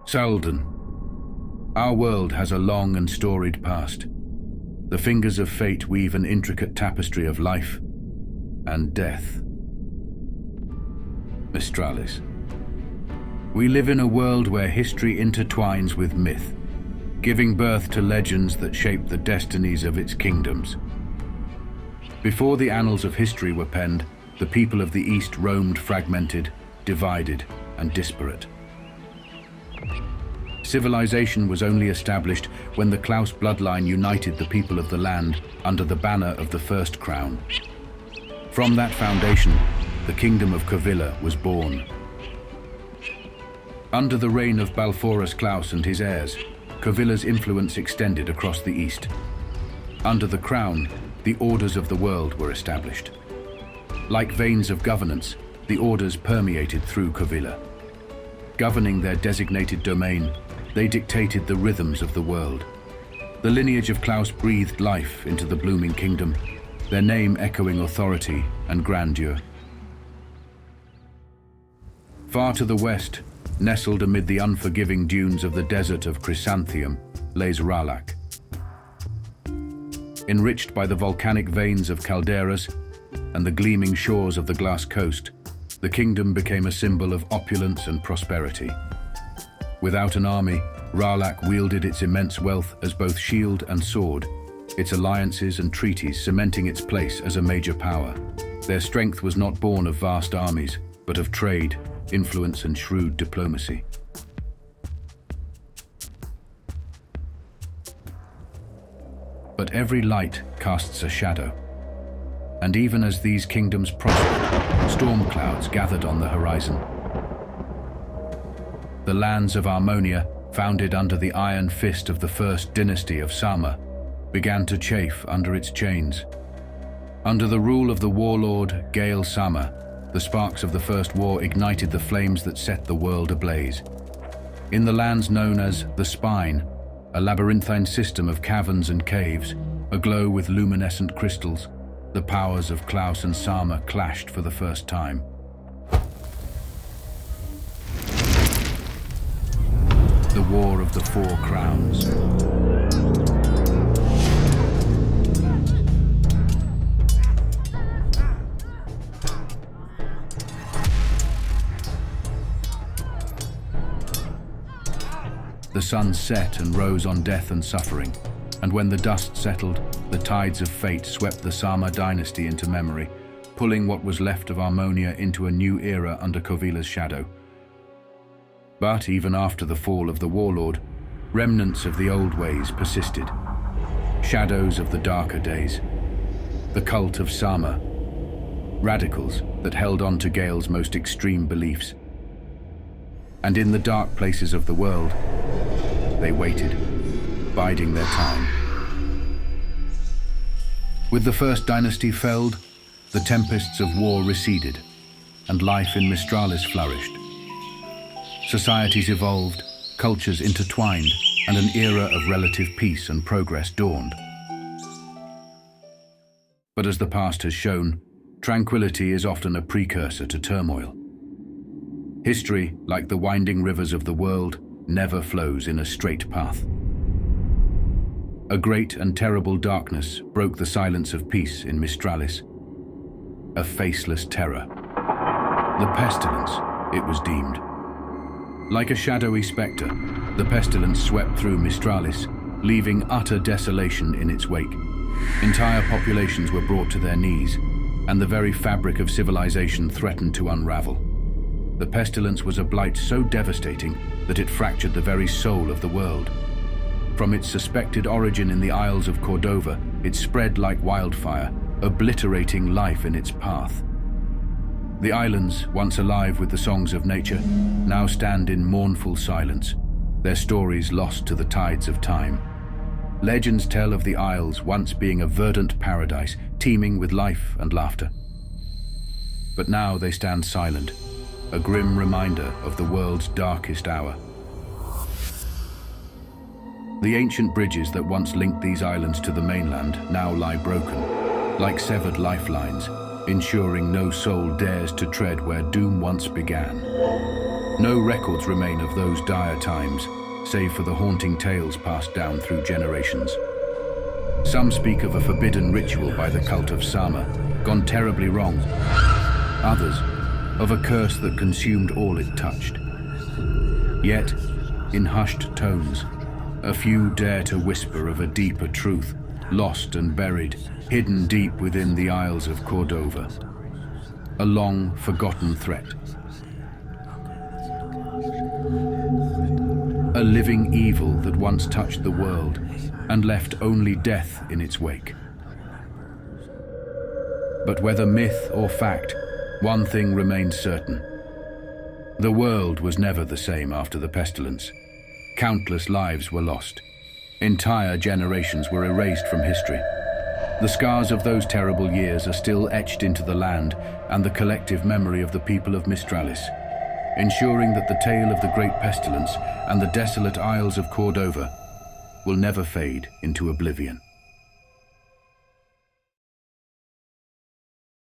Sallden. Our world has a long and storied past. The fingers of fate weave an intricate tapestry of life and death. Mistralis. We live in a world where history intertwines with myth, giving birth to legends that shape the destinies of its kingdoms. Before the annals of history were penned, the people of the East roamed fragmented, divided, and disparate. Civilization was only established when the Klaus bloodline united the people of the land under the banner of the First Crown. From that foundation, the kingdom of Covila was born. Under the reign of Balfourus Klaus and his heirs, Covila's influence extended across the East. Under the crown, the orders of the world were established. Like veins of governance, the orders permeated through Covila. Governing their designated domain, they dictated the rhythms of the world. The lineage of Klaus breathed life into the blooming kingdom, their name echoing authority and grandeur. Far to the west, nestled amid the unforgiving dunes of the desert of Chrysanthemum, lays Rahlack. Enriched by the volcanic veins of calderas and the gleaming shores of the glass coast, the kingdom became a symbol of opulence and prosperity. Without an army, Rahlack wielded its immense wealth as both shield and sword, its alliances and treaties cementing its place as a major power. Their strength was not born of vast armies, but of trade, influence, and shrewd diplomacy. But every light casts a shadow, and even as these kingdoms prospered, storm clouds gathered on the horizon. The lands of Armonia, founded under the iron fist of the first dynasty of Sama, began to chafe under its chains. Under the rule of the warlord Gael Sama, the sparks of the First War ignited the flames that set the world ablaze. In the lands known as the Spine, a labyrinthine system of caverns and caves, aglow with luminescent crystals, the powers of Klaus and Sama clashed for the first time. The War of the Four Crowns. The sun set and rose on death and suffering, and when the dust settled, the tides of fate swept the Sama Dynasty into memory, pulling what was left of Armonia into a new era under Covila's shadow. But even after the fall of the warlord, remnants of the old ways persisted. Shadows of the darker days. The cult of Sama. Radicals that held on to Gael's most extreme beliefs. And in the dark places of the world, they waited, biding their time. With the first dynasty felled, the tempests of war receded, and life in Mistralis flourished. Societies evolved, cultures intertwined, and an era of relative peace and progress dawned. But as the past has shown, tranquility is often a precursor to turmoil. History, like the winding rivers of the world, never flows in a straight path. A great and terrible darkness broke the silence of peace in Mistralis. A faceless terror. The Pestilence, it was deemed. Like a shadowy spectre, the pestilence swept through Mistralis, leaving utter desolation in its wake. Entire populations were brought to their knees, and the very fabric of civilization threatened to unravel. The pestilence was a blight so devastating that it fractured the very soul of the world. From its suspected origin in the Isles of Cordova, it spread like wildfire, obliterating life in its path. The islands, once alive with the songs of nature, now stand in mournful silence, their stories lost to the tides of time. Legends tell of the Isles once being a verdant paradise, teeming with life and laughter. But now they stand silent, a grim reminder of the world's darkest hour. The ancient bridges that once linked these islands to the mainland now lie broken, like severed lifelines, ensuring no soul dares to tread where doom once began. No records remain of those dire times, save for the haunting tales passed down through generations. Some speak of a forbidden ritual by the cult of Sama, gone terribly wrong. Others, of a curse that consumed all it touched. Yet, in hushed tones, a few dare to whisper of a deeper truth, lost and buried, hidden deep within the Isles of Cordova. A long forgotten threat. A living evil that once touched the world and left only death in its wake. But whether myth or fact, one thing remained certain. The world was never the same after the pestilence. Countless lives were lost. Entire generations were erased from history. The scars of those terrible years are still etched into the land and the collective memory of the people of Mistralis, ensuring that the tale of the great pestilence and the desolate Isles of Cordova will never fade into oblivion.